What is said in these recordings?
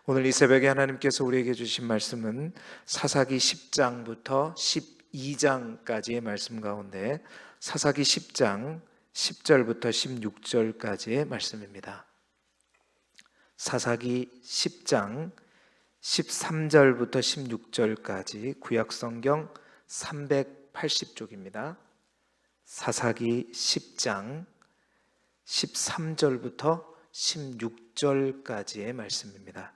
오늘 이 새벽에 하나님께서 우리에게 주신 말씀은 사사기 10장부터 12장까지의 말씀 가운데 사사기 10장 10절부터 16절까지의 말씀입니다. 사사기 10장 13절부터 16절까지 구약성경 380쪽입니다. 사사기 10장 13절부터 16절까지의 말씀입니다.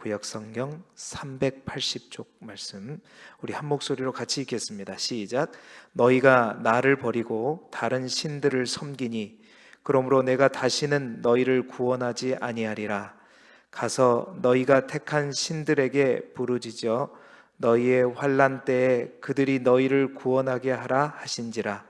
구약성경 380쪽 말씀, 우리 한 목소리로 같이 읽겠습니다. 시작. 너희가 나를 버리고 다른 신들을 섬기니 그러므로 내가 다시는 너희를 구원하지 아니하리라. 가서 너희가 택한 신들에게 부르짖어 너희의 환난 때에 그들이 너희를 구원하게 하라 하신지라.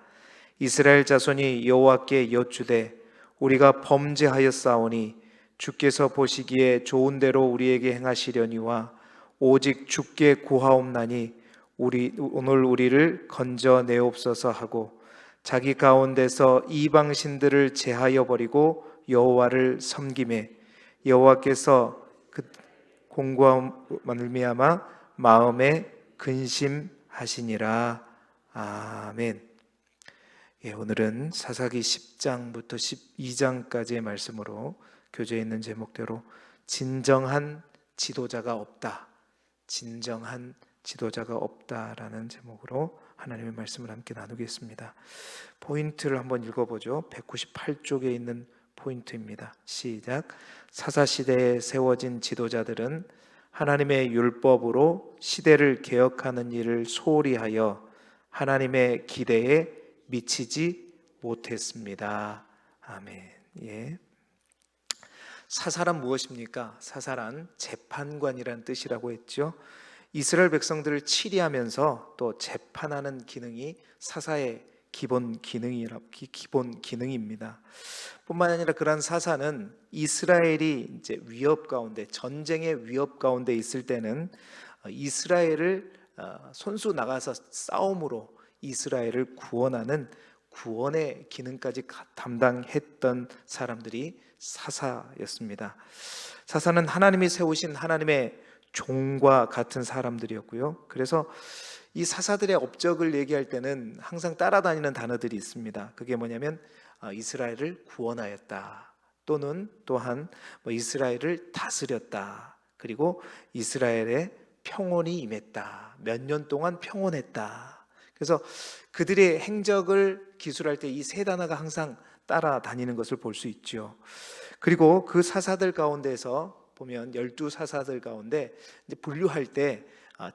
이스라엘 자손이 여호와께 여쭈되 우리가 범죄하였사오니 주께서 보시기에 좋은 대로 우리에게 행하시려니와 오직 주께 구하옵나니 오늘 우리를 건져내옵소서 하고 자기 가운데서 이방 신들을 제하여 버리고 여호와를 섬기매 여호와께서 그 공고함 말미암아 마음에 근심하시니라. 아멘. 오늘은 사사기 10장부터 12장까지의 말씀으로 교재에 있는 제목대로 진정한 지도자가 없다, 진정한 지도자가 없다라는 제목으로 하나님의 말씀을 함께 나누겠습니다. 포인트를 한번 읽어보죠. 198쪽에 있는 포인트입니다. 시작. 사사시대에 세워진 지도자들은 하나님의 율법으로 시대를 개혁하는 일을 소홀히 하여 하나님의 기대에 미치지 못했습니다. 아멘. 예. 사사란 무엇입니까? 사사란 재판관이라는 뜻이라고 했죠. 이스라엘 백성들을 치리하면서 또 재판하는 기능이 사사의 기본 기능입니다. 뿐만 아니라 그러한 사사는 이스라엘이 이제 위협 가운데, 전쟁의 위협 가운데 있을 때는 이스라엘을 손수 나가서 싸움으로 이스라엘을 구원하는 구원의 기능까지 담당했던 사람들이 사사였습니다. 사사는 하나님이 세우신 하나님의 종과 같은 사람들이었고요. 그래서 이 사사들의 업적을 얘기할 때는 항상 따라다니는 단어들이 있습니다. 그게 뭐냐면 이스라엘을 구원하였다, 또는 또한 이스라엘을 다스렸다, 그리고 이스라엘의 평온이 임했다, 몇 년 동안 평온했다. 그래서 그들의 행적을 기술할 때 이 세 단어가 항상 따라다니는 것을 볼 수 있죠. 그리고 그 사사들 가운데서 보면 12사사들 가운데 이제 분류할 때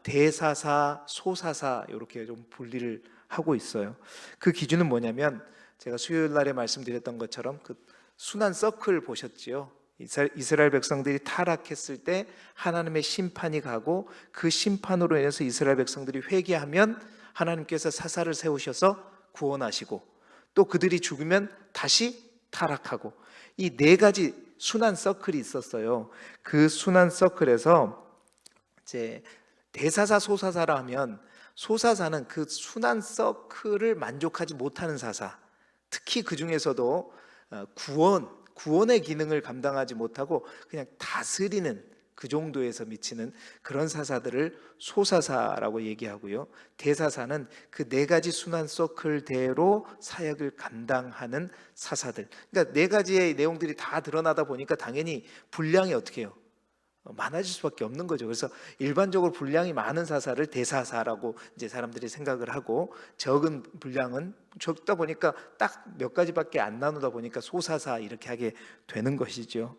대사사, 소사사 이렇게 좀 분리를 하고 있어요. 그 기준은 뭐냐면 제가 수요일 날에 말씀드렸던 것처럼 그 순환 서클 보셨지요? 이스라엘 백성들이 타락했을 때 하나님의 심판이 가고 그 심판으로 인해서 이스라엘 백성들이 회개하면 하나님께서 사사를 세우셔서 구원하시고, 또 그들이 죽으면 다시 타락하고, 이 네 가지 순환 서클이 있었어요. 그 순환 서클에서 이제 대사사, 소사사라 하면 소사사는 그 순환 서클을 만족하지 못하는 사사, 특히 그 중에서도 구원의 기능을 감당하지 못하고 그냥 다스리는 그 정도에서 미치는 그런 사사들을 소사사라고 얘기하고요. 대사사는 그 네 가지 순환 서클대로 사역을 감당하는 사사들. 그러니까 네 가지의 내용들이 다 드러나다 보니까 당연히 분량이 어떻게 해요? 많아질 수밖에 없는 거죠. 그래서 일반적으로 분량이 많은 사사를 대사사라고 이제 사람들이 생각을 하고, 적은 분량은 적다 보니까 딱 몇 가지밖에 안 나누다 보니까 소사사 이렇게 하게 되는 것이죠.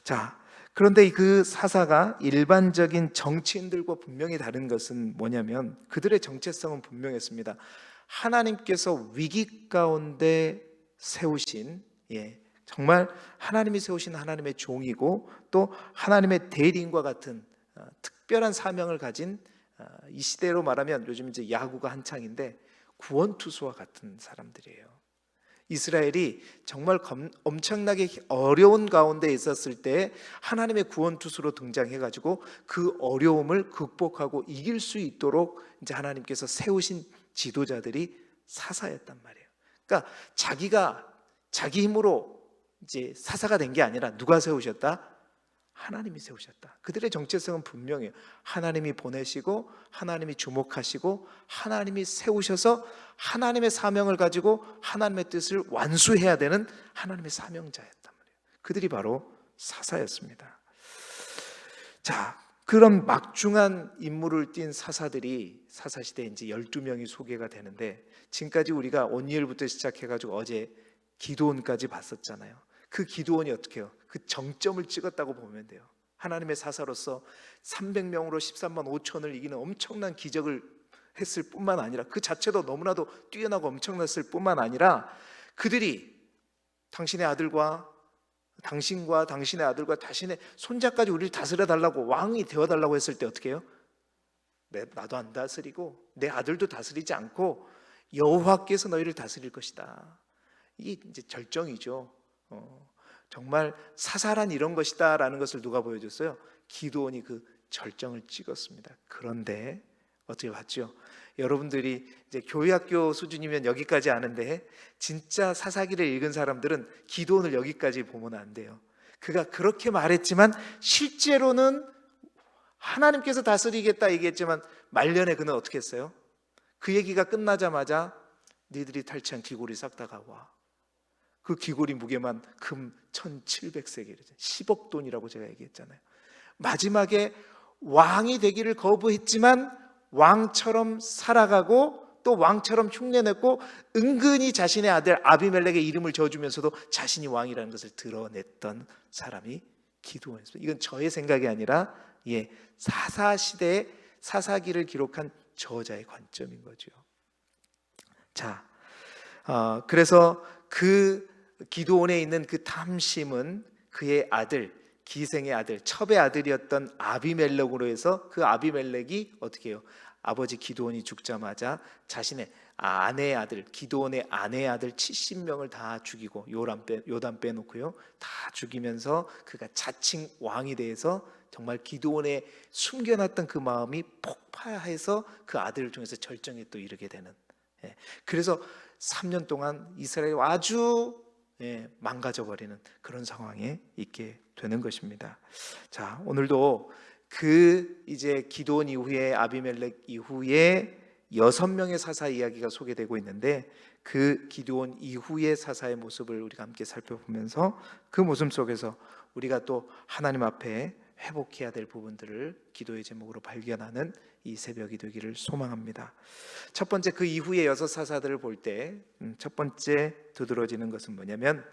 자, 그런데 그 사사가 일반적인 정치인들과 분명히 다른 것은 뭐냐면 그들의 정체성은 분명했습니다. 하나님께서 위기 가운데 세우신, 정말 하나님이 세우신 하나님의 종이고 또 하나님의 대리인과 같은 특별한 사명을 가진, 이 시대로 말하면 요즘 이제 야구가 한창인데 구원투수와 같은 사람들이에요. 이스라엘이 정말 엄청나게 어려운 가운데 있었을 때 하나님의 구원투수로 등장해가지고 그 어려움을 극복하고 이길 수 있도록 이제 하나님께서 세우신 지도자들이 사사였단 말이에요. 그러니까 자기가 자기 힘으로 이제 사사가 된 게 아니라 누가 세우셨다? 하나님이 세우셨다. 그들의 정체성은 분명해요. 하나님이 보내시고 하나님이 주목하시고 하나님이 세우셔서 하나님의 사명을 가지고 하나님의 뜻을 완수해야 되는 하나님의 사명자였단 말이에요. 그들이 바로 사사였습니다. 자, 그런 막중한 임무를 띈 사사들이 사사시대에 이제 12명이 소개가 되는데, 지금까지 우리가 온니엘부터 시작해가지고 어제 기드온까지 봤었잖아요. 그 기드온이 어떻게 해요? 그 정점을 찍었다고 보면 돼요. 하나님의 사사로서 300명으로 13만 5천을 이기는 엄청난 기적을 했을 뿐만 아니라, 그 자체도 너무나도 뛰어나고 엄청났을 뿐만 아니라, 그들이 당신과 당신의 아들과 자신의 손자까지 우리를 다스려 달라고, 왕이 되어 달라고 했을 때 어떻게 해요? 나도 안 다스리고 내 아들도 다스리지 않고 여호와께서 너희를 다스릴 것이다. 이게 이제 절정이죠. 정말 사사란 이런 것이다 라는 것을 누가 보여줬어요? 기드온이 그 절정을 찍었습니다. 그런데 어떻게 봤죠? 여러분들이 이제 교회학교 수준이면 여기까지 아는데, 진짜 사사기를 읽은 사람들은 기드온을 여기까지 보면 안 돼요. 그가 그렇게 말했지만 실제로는 하나님께서 다스리겠다 얘기했지만 말년에 그는 어떻게 했어요? 그 얘기가 끝나자마자 니들이 탈취한 귀골이 싹 다 가와. 그 귀골이 무게만 금 1700세겔, 10억 돈이라고 제가 얘기했잖아요. 마지막에 왕이 되기를 거부했지만 왕처럼 살아가고 또 왕처럼 흉내냈고 은근히 자신의 아들 아비멜렉의 이름을 지어주면서도 자신이 왕이라는 것을 드러냈던 사람이 기드온이었습니다. 이건 저의 생각이 아니라 사사시대의 사사기를 기록한 저자의 관점인 거죠. 자, 그래서 그 기드온에 있는 그 탐심은 그의 아들, 기생의 아들, 첩의 아들이었던 아비멜렉으로 해서, 그 아비멜렉이 어떻게 해요? 아버지 기드온이 죽자마자 자신의 아내의 아들, 기드온의 아내의 아들 70명을 다 죽이고, 요담 빼놓고요, 다 죽이면서 그가 자칭 왕이 돼서 정말 기드온의 숨겨놨던 그 마음이 폭파해서 그 아들을 통해서 절정에 또 이르게 되는, 그래서 3년 동안 이스라엘이 아주 망가져버리는 그런 상황에 있게 되는 것입니다. 자, 오늘도 그 이제 기드온 이후에 아비멜렉 이후에 6명의 사사 이야기가 소개되고 있는데, 그 기드온 이후의 사사의 모습을 우리가 함께 살펴보면서 그 모습 속에서 우리가 또 하나님 앞에 회복해야 될 부분들을 기도의 제목으로 발견하는 이 새벽이 되기를 소망합니다. 첫 번째, 그 이후의 6 사사들을 볼 때 첫 번째 두드러지는 것은 뭐냐면,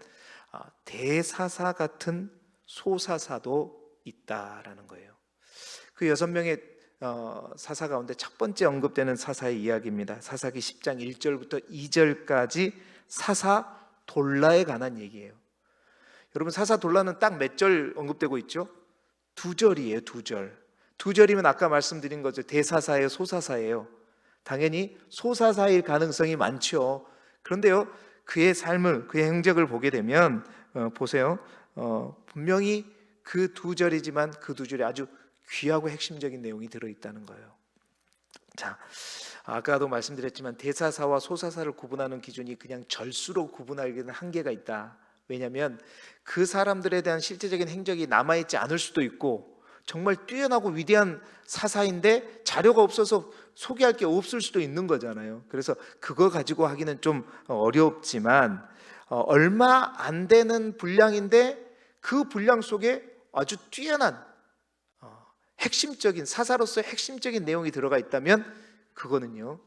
대사사 같은 소사사도 있다라는 거예요. 그 6명의 사사 가운데 첫 번째 언급되는 사사의 이야기입니다. 사사기 10장 1절부터 2절까지 사사 돌라에 관한 얘기예요. 여러분, 사사 돌라는 딱 몇 절 언급되고 있죠? 2절이에요. 2절. 2절이면 아까 말씀드린 거죠. 대사사예요, 소사사예요? 당연히 소사사일 가능성이 많죠. 그런데요, 그의 삶을, 그의 행적을 보게 되면 보세요. 분명히 그 2절이지만 그 2절에 아주 귀하고 핵심적인 내용이 들어있다는 거예요. 자, 아까도 말씀드렸지만 대사사와 소사사를 구분하는 기준이 그냥 절수로 구분하기에는 한계가 있다. 왜냐하면 그 사람들에 대한 실제적인 행적이 남아있지 않을 수도 있고, 정말 뛰어나고 위대한 사사인데 자료가 없어서 소개할 게 없을 수도 있는 거잖아요. 그래서 그거 가지고 하기는 좀 어렵지만, 얼마 안 되는 분량인데 그 분량 속에 아주 뛰어난 핵심적인, 사사로서의 핵심적인 내용이 들어가 있다면 그거는요,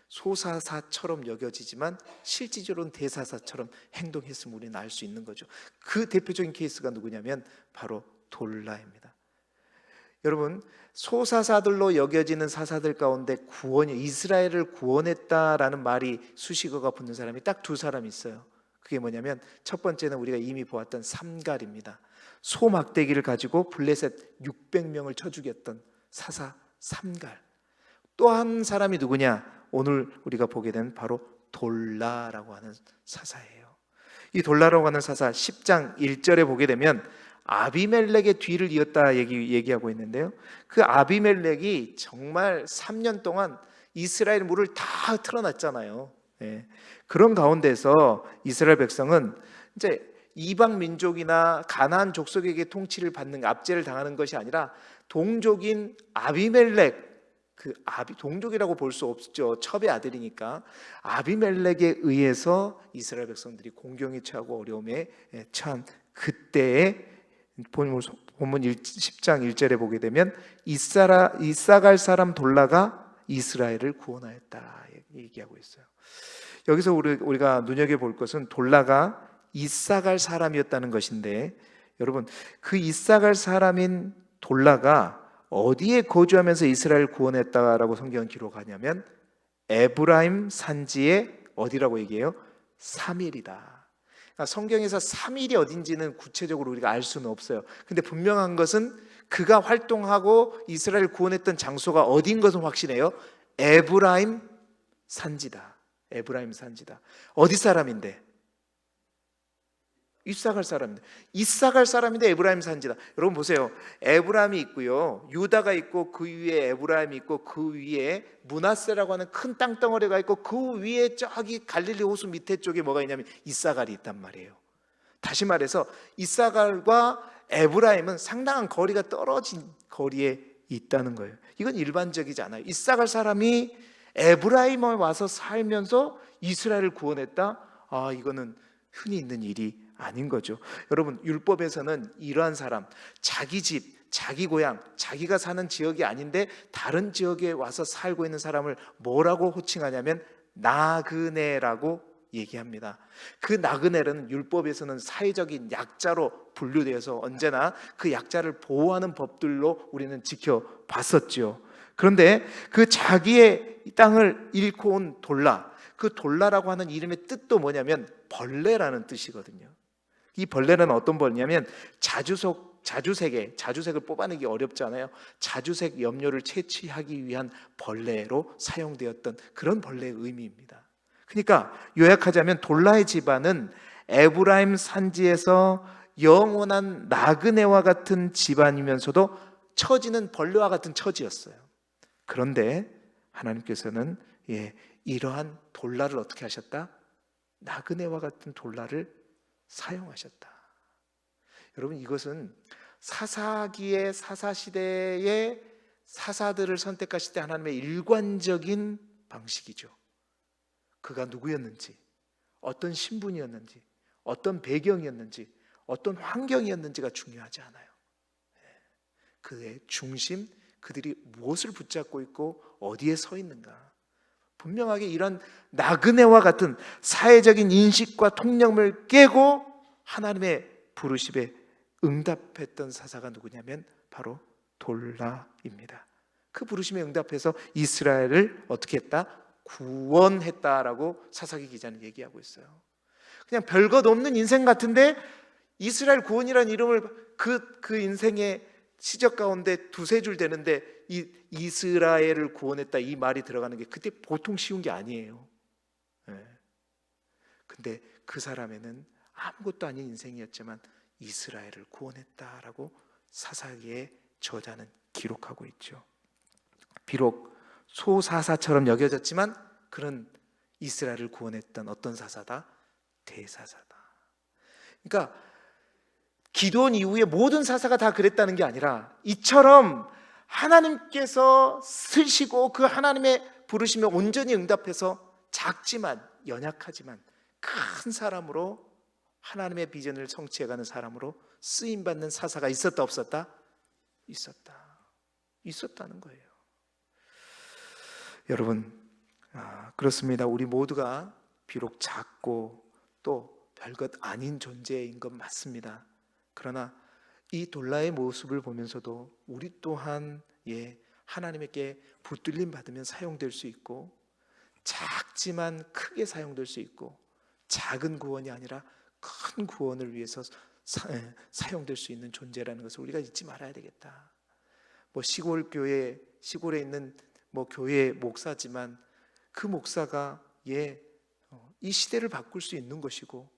소사사처럼 여겨지지만 실질적으로는 대사사처럼 행동했음을 우리는 알 수 있는 거죠. 그 대표적인 케이스가 누구냐면 바로 돌라입니다. 여러분, 소사사들로 여겨지는 사사들 가운데 이스라엘을 구원했다라는 말이 수식어가 붙는 사람이 딱 2사람 있어요. 그게 뭐냐면, 첫 번째는 우리가 이미 보았던 삼갈입니다. 소막대기를 가지고 블레셋 600명을 쳐 죽였던 사사 삼갈. 또 한 사람이 누구냐? 오늘 우리가 보게 된 바로 돌라라고 하는 사사예요. 이 돌라라고 하는 사사 10장 1절에 보게 되면 아비멜렉의 뒤를 이었다 얘기하고 있는데요, 그 아비멜렉이 정말 3년 동안 이스라엘 물을 다 틀어놨잖아요. 그런 가운데서 이스라엘 백성은 이제 이방 민족이나 가나안 족속에게 통치를 받는 압제를 당하는 것이 아니라 동족인 아비멜렉, 동족이라고 볼 수 없죠. 첩의 아들이니까 아비멜렉에 의해서 이스라엘 백성들이 공경에 처하고 어려움에 처한 그때에 본문 10장 1절에 보게 되면 이사갈 사람 돌라가 이스라엘을 구원하였다 얘기하고 있어요. 여기서 우리가 눈여겨볼 것은 돌라가 이사갈 사람이었다는 것인데, 여러분, 그 이사갈 사람인 돌라가 어디에 거주하면서 이스라엘을 구원했다라고 성경은 기록하냐면 에브라임 산지의 어디라고 얘기해요? 3일이다. 그러니까 성경에서 3일이 어딘지는 구체적으로 우리가 알 수는 없어요. 근데 분명한 것은 그가 활동하고 이스라엘을 구원했던 장소가 어디인 것은 확실해요. 에브라임 산지다. 에브라임 산지다. 어디 사람인데? 이사갈 사람인데. 이사갈 사람인데 에브라임 산지다. 여러분 보세요. 에브라임이 있고요, 유다가 있고, 그 위에 에브라임이 있고, 그 위에 므낫세라고 하는 큰 땅덩어리가 있고, 그 위에 저기 갈릴리 호수 밑에 쪽에 뭐가 있냐면 이사갈이 있단 말이에요. 다시 말해서 이사갈과 에브라임은 상당한 거리가 떨어진 거리에 있다는 거예요. 이건 일반적이지 않아요. 이사갈 사람이 에브라임에 와서 살면서 이스라엘을 구원했다? 이거는 흔히 있는 일이 아닌 거죠. 여러분, 율법에서는 이러한 사람, 자기 집, 자기 고향, 자기가 사는 지역이 아닌데 다른 지역에 와서 살고 있는 사람을 뭐라고 호칭하냐면 나그네라고 얘기합니다. 그 나그네는 율법에서는 사회적인 약자로 분류되어서 언제나 그 약자를 보호하는 법들로 우리는 지켜봤었죠. 그런데 그 자기의 땅을 잃고 온 돌라, 그 돌라라고 하는 이름의 뜻도 뭐냐면 벌레라는 뜻이거든요. 이 벌레는 어떤 벌레냐면 자주색을 뽑아내기 어렵잖아요. 자주색 염료를 채취하기 위한 벌레로 사용되었던 그런 벌레의 의미입니다. 그러니까 요약하자면 돌라의 집안은 에브라임 산지에서 영원한 나그네와 같은 집안이면서도 처지는 벌레와 같은 처지였어요. 그런데 하나님께서는 이러한 돌라를 어떻게 하셨다? 나그네와 같은 돌라를 사용하셨다. 여러분, 이것은 사사기의 사사시대의 사사들을 선택하실 때 하나님의 일관적인 방식이죠. 그가 누구였는지, 어떤 신분이었는지, 어떤 배경이었는지, 어떤 환경이었는지가 중요하지 않아요. 그의 중심, 그들이 무엇을 붙잡고 있고 어디에 서 있는가, 분명하게 이런 나그네와 같은 사회적인 인식과 통념을 깨고 하나님의 부르심에 응답했던 사사가 누구냐면 바로 돌라입니다. 그 부르심에 응답해서 이스라엘을 어떻게 했다? 구원했다라고 사사기 기자는 얘기하고 있어요. 그냥 별것 없는 인생 같은데 이스라엘 구원이라는 이름을 그 인생의 시적 가운데 두세 줄 되는데 이 이스라엘을 구원했다 이 말이 들어가는 게 그때 보통 쉬운 게 아니에요. 근데 그 사람에는 아무것도 아닌 인생이었지만 이스라엘을 구원했다라고 사사기의 저자는 기록하고 있죠. 비록 소사사처럼 여겨졌지만 그런 이스라엘을 구원했던 어떤 사사다? 대사사다. 그러니까 기도원 이후에 모든 사사가 다 그랬다는 게 아니라 이처럼 하나님께서 쓰시고 그 하나님의 부르심에 온전히 응답해서 작지만 연약하지만 큰 사람으로 하나님의 비전을 성취해가는 사람으로 쓰임받는 사사가 있었다 없었다? 있었다는 거예요. 여러분, 그렇습니다. 우리 모두가 비록 작고 또 별것 아닌 존재인 건 맞습니다. 그러나 이 돌라의 모습을 보면서도 우리 또한 하나님께 붙들림 받으면 사용될 수 있고, 작지만 크게 사용될 수 있고, 작은 구원이 아니라 큰 구원을 위해서 사용될 수 있는 존재라는 것을 우리가 잊지 말아야 되겠다. 시골에 있는 교회 목사지만 그 목사가 이 시대를 바꿀 수 있는 것이고,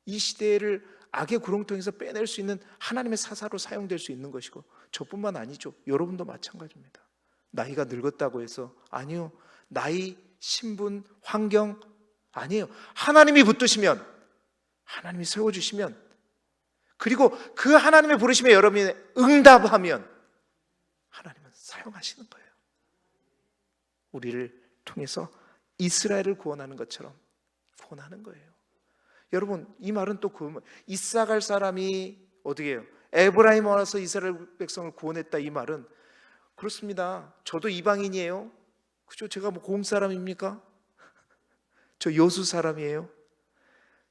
이 시대를 악의 구렁텅이에서 빼낼 수 있는 하나님의 사사로 사용될 수 있는 것이고, 저뿐만 아니죠. 여러분도 마찬가지입니다. 나이가 늙었다고 해서 아니요. 나이, 신분, 환경 아니에요. 하나님이 붙드시면, 하나님이 세워주시면 그리고 그 하나님의 부르심에 여러분이 응답하면 하나님은 사용하시는 거예요. 우리를 통해서 이스라엘을 구원하는 것처럼 구원하는 거예요. 여러분, 이 말은 또 이사갈 사람이 어떻게 해요? 에브라임 와서 이스라엘 백성을 구원했다, 이 말은 그렇습니다. 저도 이방인이에요. 그죠? 제가 뭐 고음 사람입니까? 저 여수 사람이에요.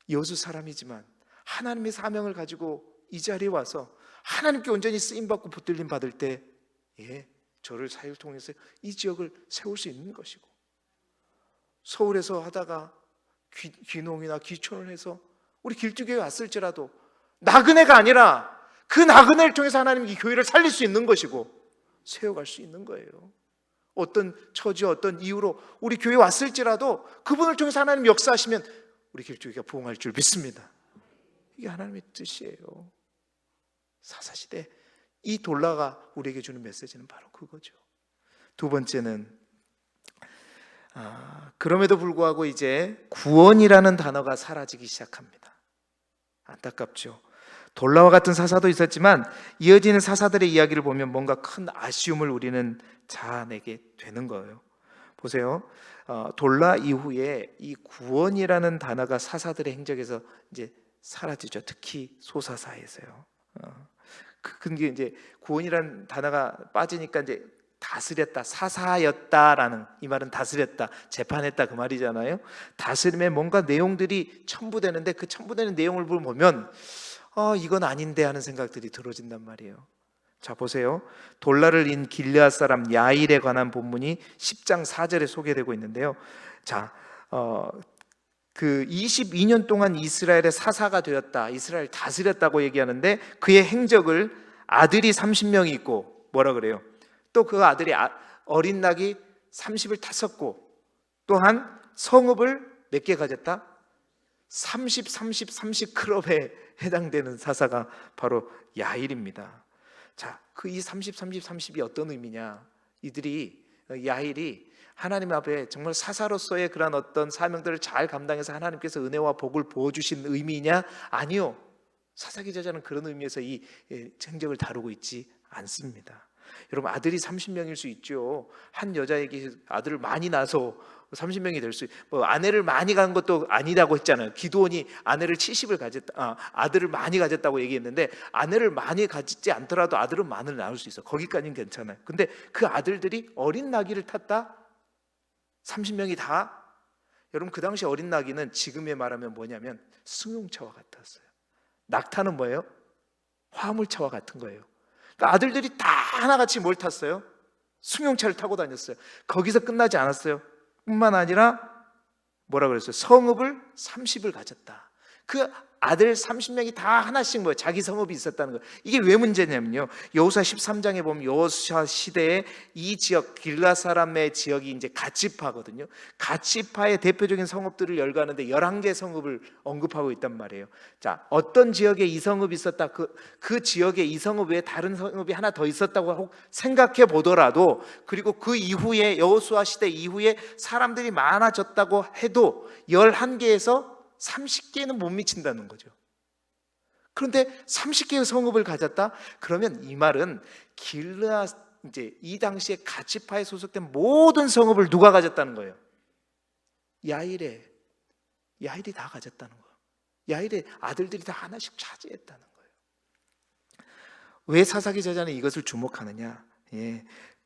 여수 사람이지만 하나님의 사명을 가지고 이 자리에 와서 하나님께 온전히 쓰임받고 붙들림 받을 때 저를 사역을 통해서 이 지역을 세울 수 있는 것이고, 서울에서 하다가 귀농이나 귀촌을 해서 우리 길쭉교회 왔을지라도 나그네가 아니라 그 나그네를 통해서 하나님이 이 교회를 살릴 수 있는 것이고 세워갈 수 있는 거예요. 어떤 처지, 어떤 이유로 우리 교회에 왔을지라도 그분을 통해서 하나님 역사하시면 우리 길쭉교회가 부흥할 줄 믿습니다. 이게 하나님의 뜻이에요. 사사시대 이 돌라가 우리에게 주는 메시지는 바로 그거죠. 두 번째는 그럼에도 불구하고 이제 구원이라는 단어가 사라지기 시작합니다. 안타깝죠. 돌라와 같은 사사도 있었지만 이어지는 사사들의 이야기를 보면 뭔가 큰 아쉬움을 우리는 자아내게 되는 거예요. 보세요. 돌라 이후에 이 구원이라는 단어가 사사들의 행적에서 이제 사라지죠. 특히 소사사에서요. 근데 이제 구원이라는 단어가 빠지니까 이제 다스렸다, 사사였다라는, 이 말은 다스렸다, 재판했다 그 말이잖아요. 다스림에 뭔가 내용들이 첨부되는데 그 첨부되는 내용을 보면 이건 아닌데 하는 생각들이 들어진단 말이에요. 자, 보세요. 돌라를 인 길르앗 사람 야일에 관한 본문이 10장 4절에 소개되고 있는데요. 자, 그 22년 동안 이스라엘의 사사가 되었다, 이스라엘 다스렸다고 얘기하는데 그의 행적을 아들이 30명이 있고 뭐라 그래요? 또 그 아들이 어린 낙이 30을 탔었고, 또한 성읍을 몇 개 가졌다? 30, 30, 30 클럽에 해당되는 사사가 바로 야일입니다. 자, 그 이 30, 30, 30이 어떤 의미냐? 야일이 하나님 앞에 정말 사사로서의 그런 어떤 사명들을 잘 감당해서 하나님께서 은혜와 복을 부어주신 의미냐? 아니요. 사사기자자는 그런 의미에서 이 행적을 다루고 있지 않습니다. 여러분, 아들이 30명일 수 있죠. 한 여자에게 아들을 많이 낳아서 30명이 될 수, 아내를 많이 간 것도 아니라고 했잖아요. 기드온이 아내를 70을 아들을 많이 가졌다고 얘기했는데, 아내를 많이 가지지 않더라도 아들은 많이 낳을 수 있어. 거기까지는 괜찮아요. 근데 그 아들들이 어린 나귀를 탔다? 30명이 다? 여러분, 그 당시 어린 나귀는 지금에 말하면 뭐냐면 승용차와 같았어요. 낙타는 뭐예요? 화물차와 같은 거예요. 그러니까 아들들이 다 하나같이 뭘 탔어요? 승용차를 타고 다녔어요. 거기서 끝나지 않았어요. 뿐만 아니라 뭐라 그랬어요? 성읍을 30을 가졌다. 그 아들 30명이 다 하나씩 자기 성읍이 있었다는 거예요. 이게 왜 문제냐면요, 여호수아 13장에 보면 여호수아 시대에 이 지역 길르앗 사람의 지역이 이제 갓지파거든요. 갓지파의 대표적인 성읍들을 열거하는데 11개 성읍을 언급하고 있단 말이에요. 자, 어떤 지역에 이 성읍이 있었다, 그 지역에 이 성읍 외에 다른 성읍이 하나 더 있었다고 생각해 보더라도, 그리고 그 이후에 여호수아 시대 이후에 사람들이 많아졌다고 해도 11개에서 30개는 못 미친다는 거죠. 그런데 30개의 성읍을 가졌다? 그러면 이 말은 길르앗, 이제 이 당시에 갓지파에 소속된 모든 성읍을 누가 가졌다는 거예요? 야일이 다 가졌다는 거예요. 야일의 아들들이 다 하나씩 차지했다는 거예요. 왜 사사기 저자는 이것을 주목하느냐?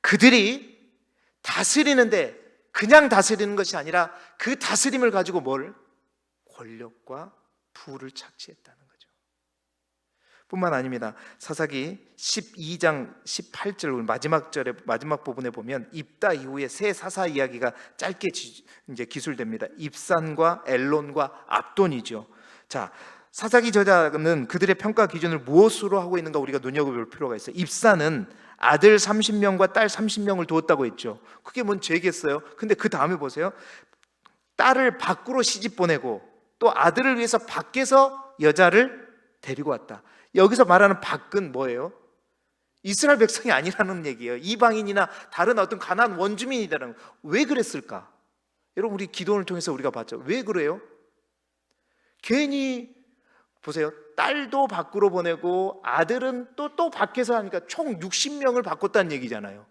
그들이 다스리는데 그냥 다스리는 것이 아니라 그 다스림을 가지고 뭘? 권력과 부를 착취했다는 거죠. 뿐만 아닙니다. 사사기 12장 18절 마지막 부분에 보면 입다 이후에 세 사사 이야기가 짧게 이제 기술됩니다. 입산과 엘론과 압돈이죠. 자, 사사기 저자는 그들의 평가 기준을 무엇으로 하고 있는가 우리가 눈여겨볼 필요가 있어요. 입산은 아들 30명과 딸 30명을 두었다고 했죠. 그게 뭔 죄겠어요? 근데 그 다음에 보세요. 딸을 밖으로 시집 보내고 또 아들을 위해서 밖에서 여자를 데리고 왔다. 여기서 말하는 밖은 뭐예요? 이스라엘 백성이 아니라는 얘기예요. 이방인이나 다른 어떤 가나안 원주민이라는 거. 왜 그랬을까? 여러분, 우리 기도를 통해서 우리가 봤죠. 왜 그래요? 괜히 보세요. 딸도 밖으로 보내고 아들은 또 밖에서 하니까 총 60명을 바꿨다는 얘기잖아요.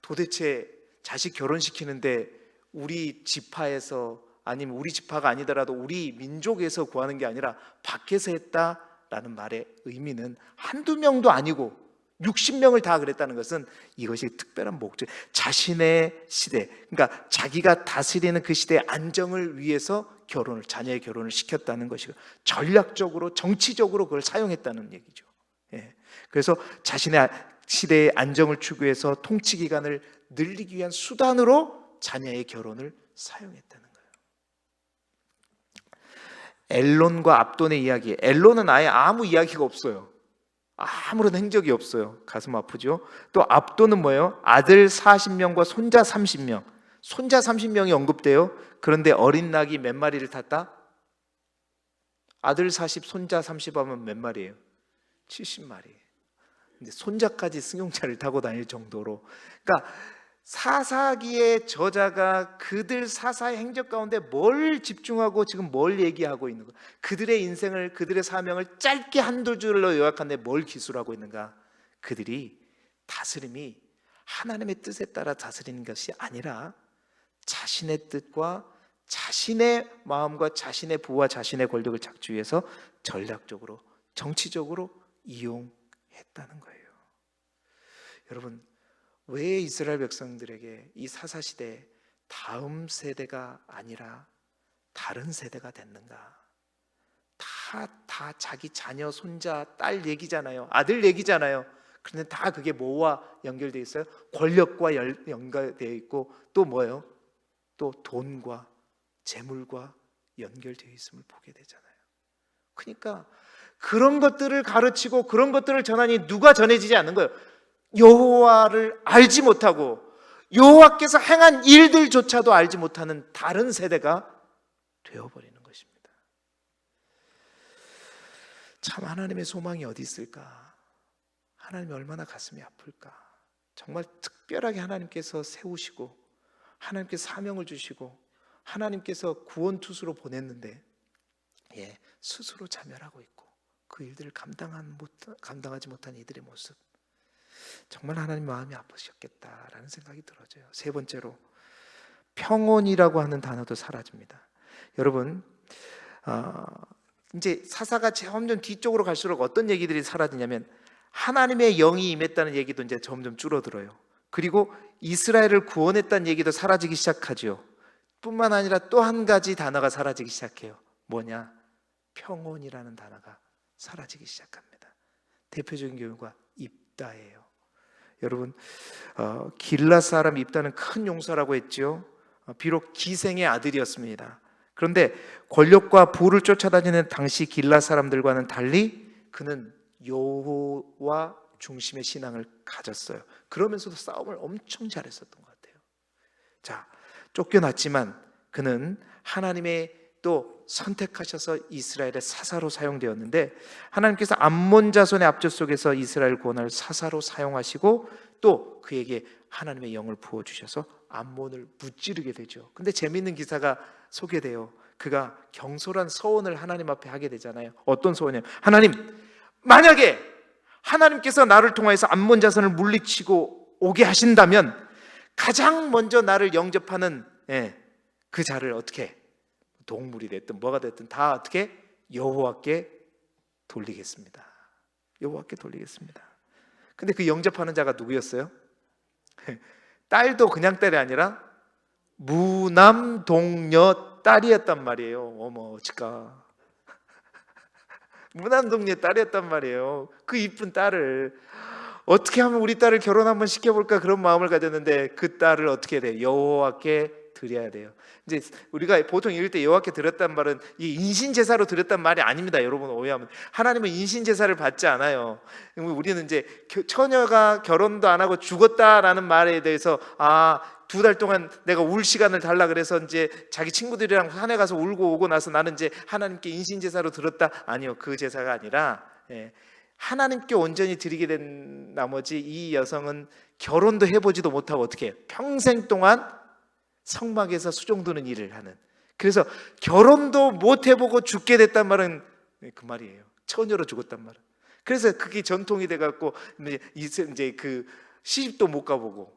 도대체 자식 결혼시키는데 우리 지파에서, 아니면 우리 지파가 아니더라도 우리 민족에서 구하는 게 아니라 밖에서 했다라는 말의 의미는 한두 명도 아니고 60명을 다 그랬다는 것은 이것이 특별한 목적, 자신의 시대, 그러니까 자기가 다스리는 그 시대의 안정을 위해서 자녀의 결혼을 시켰다는 것이고, 전략적으로 정치적으로 그걸 사용했다는 얘기죠. 그래서 자신의 시대의 안정을 추구해서 통치 기간을 늘리기 위한 수단으로 자녀의 결혼을 사용했다는 거예요. 엘론과 압돈의 이야기, 엘론은 아예 아무 이야기가 없어요. 아무런 행적이 없어요. 가슴 아프죠. 또 압돈은 뭐예요? 아들 40명과 손자 30명, 손자 30명이 언급돼요. 그런데 어린 낙이 몇 마리를 탔다? 아들 40, 손자 30 하면 몇 마리예요? 70마리. 근데 손자까지 승용차를 타고 다닐 정도로, 그러니까 사사기의 저자가 그들 사사의 행적 가운데 뭘 집중하고 지금 뭘 얘기하고 있는 거야? 그들의 인생을, 그들의 사명을 짧게 한두 줄로 요약하는데 뭘 기술하고 있는가? 그들이 다스림이 하나님의 뜻에 따라 다스리는 것이 아니라 자신의 뜻과 자신의 마음과 자신의 부와 자신의 권력을 착취해서 전략적으로, 정치적으로 이용했다는 거예요. 여러분, 왜 이스라엘 백성들에게 이 사사시대 다음 세대가 아니라 다른 세대가 됐는가? 다 자기 자녀, 손자, 딸 얘기잖아요. 아들 얘기잖아요. 그런데 다 그게 뭐와 연결되어 있어요? 권력과 연결되어 있고, 또 뭐예요? 또 돈과 재물과 연결되어 있음을 보게 되잖아요. 그러니까 그런 것들을 가르치고 그런 것들을 전하니 누가 전해지지 않는 거예요? 여호와를 알지 못하고 여호와께서 행한 일들조차도 알지 못하는 다른 세대가 되어버리는 것입니다. 참, 하나님의 소망이 어디 있을까? 하나님이 얼마나 가슴이 아플까? 정말 특별하게 하나님께서 세우시고 하나님께서 사명을 주시고 하나님께서 구원투수로 보냈는데 스스로 자멸하고 있고 그 일들을 감당하지 못한 이들의 모습, 정말 하나님 마음이 아프셨겠다라는 생각이 들어져요. 세 번째로, 평온이라고 하는 단어도 사라집니다. 여러분, 이제 사사가 점점 뒤쪽으로 갈수록 어떤 얘기들이 사라지냐면 하나님의 영이 임했다는 얘기도 이제 점점 줄어들어요. 그리고 이스라엘을 구원했다는 얘기도 사라지기 시작하죠. 뿐만 아니라 또 한 가지 단어가 사라지기 시작해요. 뭐냐? 평온이라는 단어가 사라지기 시작합니다. 대표적인 경우가 입다예요. 여러분, 길앗 사람 입다는 큰 용사라고 했죠. 비록 기생의 아들이었습니다. 그런데 권력과 부를 쫓아다니는 당시 길앗 사람들과는 달리 그는 여호와 중심의 신앙을 가졌어요. 그러면서도 싸움을 엄청 잘했었던 것 같아요. 자, 쫓겨났지만 그는 하나님의 또 선택하셔서 이스라엘의 사사로 사용되었는데, 하나님께서 암몬 자손의 압제 속에서 이스라엘 구원을 사사로 사용하시고 또 그에게 하나님의 영을 부어주셔서 암몬을 무찌르게 되죠. 근데 재미있는 기사가 소개돼요. 그가 경솔한 서원을 하나님 앞에 하게 되잖아요. 어떤 서원이에요? 하나님, 만약에 하나님께서 나를 통하여서 암몬 자손을 물리치고 오게 하신다면 가장 먼저 나를 영접하는 그 자를 어떻게, 동물이 됐든 뭐가 됐든 다 어떻게, 여호와께 돌리겠습니다. 여호와께 돌리겠습니다. 근데 그 영접하는 자가 누구였어요? 딸도 그냥 딸이 아니라 무남동녀 딸이었단 말이에요. 어머, 어찌까. 무남동녀 딸이었단 말이에요. 그 이쁜 딸을 어떻게 하면 우리 딸을 결혼 한번 시켜볼까, 그런 마음을 가졌는데 그 딸을 어떻게 해야 돼요? 여호와께 드려야 돼요. 이제 우리가 보통 이럴 때 여호와께 드렸단 말은 이 인신 제사로 드렸단 말이 아닙니다. 여러분 오해하면, 하나님은 인신 제사를 받지 않아요. 우리는 이제 처녀가 결혼도 안 하고 죽었다라는 말에 대해서 2달 동안 내가 울 시간을 달라 그래서 이제 자기 친구들이랑 산에 가서 울고 오고 나서 나는 이제 하나님께 인신 제사로 드렸다. 아니요, 그 제사가 아니라 하나님께 온전히 드리게 된 나머지 이 여성은 결혼도 해보지도 못하고 어떻게 해요? 평생 동안 성막에서 수종드는 일을 하는, 그래서 결혼도 못 해보고 죽게 됐단 말은 그 말이에요. 처녀로 죽었단 말이에요. 그래서 그게 전통이 돼갖고 이제 그 시집도 못 가보고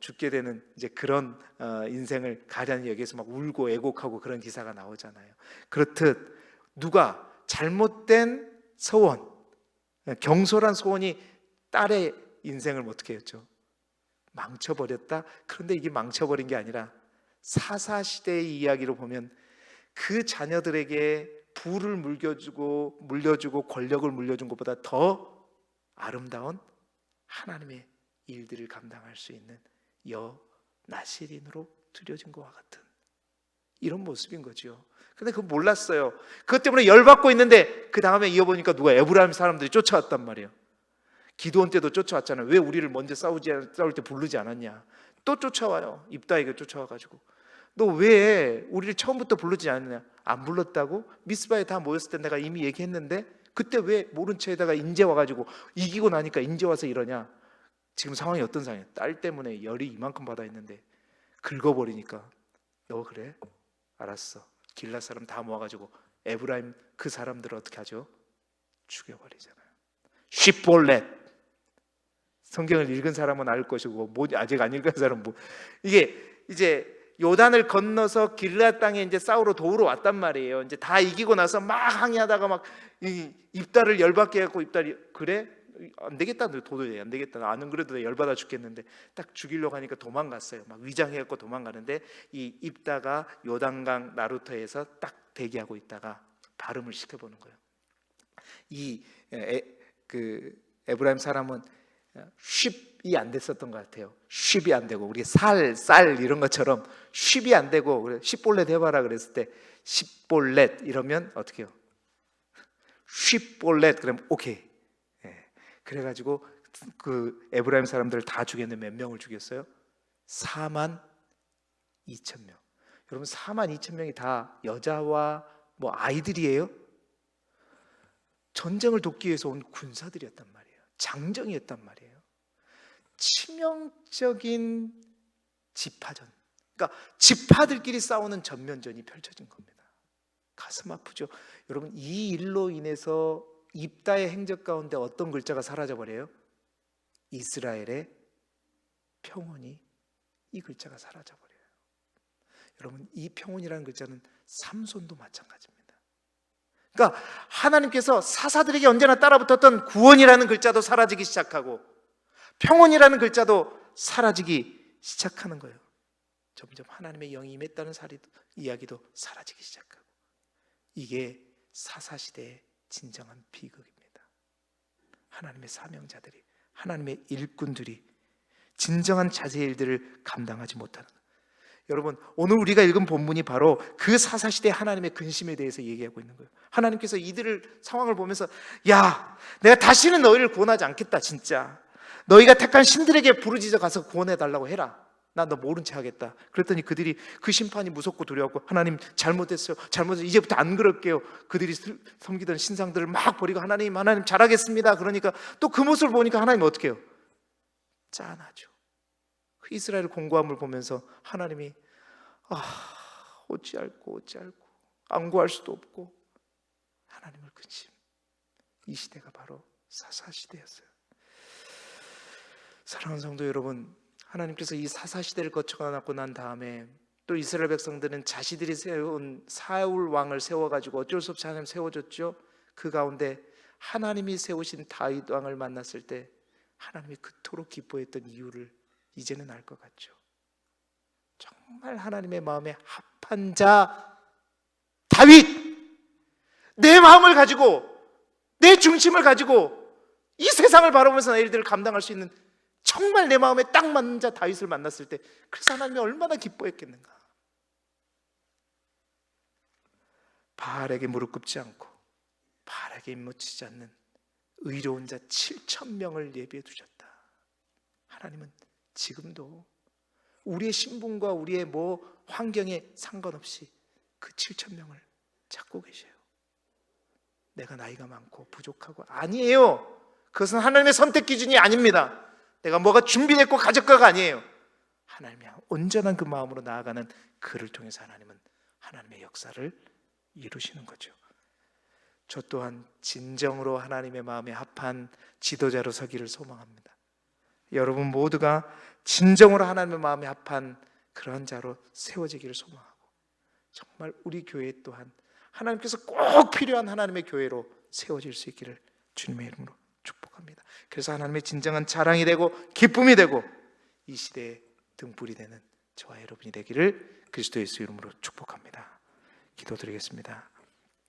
죽게 되는 이제 그런 인생을 가련히 여기서 막 울고 애곡하고 그런 기사가 나오잖아요. 그렇듯 누가 잘못된 소원, 경솔한 소원이 딸의 인생을 어떻게 했죠? 망쳐버렸다. 그런데 이게 망쳐버린 게 아니라 사사시대의 이야기로 보면 그 자녀들에게 부를 물려주고 권력을 물려준 것보다 더 아름다운 하나님의 일들을 감당할 수 있는 나시린으로 들여진 것과 같은 이런 모습인 거죠. 근데 그거 몰랐어요. 그것 때문에 열받고 있는데 그 다음에 이어보니까 누가 에브라임 사람들이 쫓아왔단 말이에요. 기드온 때도 쫓아왔잖아요. 왜 우리를 먼저 싸울 때 부르지 않았냐. 또 쫓아와요. 입다에게 쫓아와가지고 너 왜 우리를 처음부터 부르지 않느냐. 안 불렀다고? 미스바에 다 모였을 때 내가 이미 얘기했는데 그때 왜 모른 채에다가 인제 와가지고 이기고 나니까 인제 와서 이러냐. 지금 상황이 어떤 상황이에요? 딸 때문에 열이 이만큼 받아 있는데 긁어버리니까 너 그래? 알았어. 길라 사람 다 모아가지고 에브라임 그 사람들을 어떻게 하죠? 죽여버리잖아요. 쉽볼렛. 성경을 읽은 사람은 알 것이고 아직 안 읽은 사람은 이게 이제 요단을 건너서 길라 땅에 이제 싸우러 도우러 왔단 말이에요. 이제 다 이기고 나서 막 항의하다가 막 입다를 열받게 해갖고 입다리 그래? 안 되겠다. 도저히 안 되겠다. 나는 그래도 열받아 죽겠는데 딱 죽이려고 하니까 도망갔어요. 막 위장해갖고 도망가는데 이 입다가 요단강 나루터에서 딱 대기하고 있다가 발음을 시켜보는 거예요. 그 에브라임 사람은 쉽이 안 됐었던 것 같아요. 쉽이 안 되고 우리 쌀 이런 것처럼 쉽이 안 되고 그래 십볼렛 해봐라 그랬을 때 십볼렛 이러면 어떻게 해요? 쉽볼렛 그러면 오케이. 그래가지고 그 에브라임 사람들을 다 죽였는데 몇 명을 죽였어요? 4만 2천 명. 여러분 4만 2천 명이 다 여자와 뭐 아이들이에요? 전쟁을 돕기 위해서 온 군사들이었단 말이에요. 장정이었단 말이에요. 치명적인 지파전. 그러니까 지파들끼리 싸우는 전면전이 펼쳐진 겁니다. 가슴 아프죠. 여러분 이 일로 인해서 입다의 행적 가운데 어떤 글자가 사라져버려요? 이스라엘의 평온이 이 글자가 사라져버려요. 여러분 이 평온이라는 글자는 삼손도 마찬가지입니다. 그러니까 하나님께서 사사들에게 언제나 따라붙었던 구원이라는 글자도 사라지기 시작하고 평온이라는 글자도 사라지기 시작하는 거예요. 점점 하나님의 영이 임했다는 이야기도 사라지기 시작하고 이게 사사시대의 진정한 비극입니다. 하나님의 사명자들이 하나님의 일꾼들이 진정한 자세의 일들을 감당하지 못하는 거예요. 여러분 오늘 우리가 읽은 본문이 바로 그 사사시대 하나님의 근심에 대해서 얘기하고 있는 거예요. 하나님께서 이들을 상황을 보면서 야 내가 다시는 너희를 구원하지 않겠다. 진짜 너희가 택한 신들에게 부르짖어 가서 구원해달라고 해라. 나 너 모른 체 하겠다. 그랬더니 그들이 그 심판이 무섭고 두려웠고 하나님 잘못했어요. 이제부터 안 그럴게요. 그들이 섬기던 신상들을 막 버리고 하나님 잘하겠습니다. 그러니까 또 그 모습을 보니까 하나님이 어떻게 해요? 짠하죠. 그 이스라엘 공고함을 보면서 하나님이 어찌할꼬 안 구할 수도 없고 하나님을 근심. 이 시대가 바로 사사시대였어요. 사랑하는 성도 여러분, 하나님께서 이 사사시대를 거쳐가고 난 다음에 또 이스라엘 백성들은 자신들이 세운 사울 왕을 세워가지고 어쩔 수 없이 하나님 세워줬죠. 그 가운데 하나님이 세우신 다윗 왕을 만났을 때 하나님이 그토록 기뻐했던 이유를 이제는 알 것 같죠. 정말 하나님의 마음에 합한 자 다윗, 내 마음을 가지고 내 중심을 가지고 이 세상을 바라보면서 내 일들을 감당할 수 있는 정말 내 마음에 딱 맞는 자 다윗을 만났을 때 그래서 하나님이 얼마나 기뻐했겠는가. 바알에게 무릎 꿇지 않고 바알에게 입맞추지 않는 의로운 자 7,000명을 예비해 두셨다. 하나님은 지금도 우리의 신분과 우리의 환경에 상관없이 그 7,000명을 찾고 계세요. 내가 나이가 많고 부족하고 아니에요. 그것은 하나님의 선택 기준이 아닙니다. 내가 뭐가 준비됐고 가졌고가 아니에요. 하나님이 온전한 그 마음으로 나아가는 그를 통해서 하나님은 하나님의 역사를 이루시는 거죠. 저 또한 진정으로 하나님의 마음에 합한 지도자로 서기를 소망합니다. 여러분 모두가 진정으로 하나님의 마음에 합한 그런 자로 세워지기를 소망하고, 정말 우리 교회 또한 하나님께서 꼭 필요한 하나님의 교회로 세워질 수 있기를 주님의 이름으로 축복합니다. 그래서 하나님의 진정한 자랑이 되고 기쁨이 되고 이 시대의 등불이 되는 저와 여러분이 되기를 그리스도 예수 이름으로 축복합니다. 기도드리겠습니다.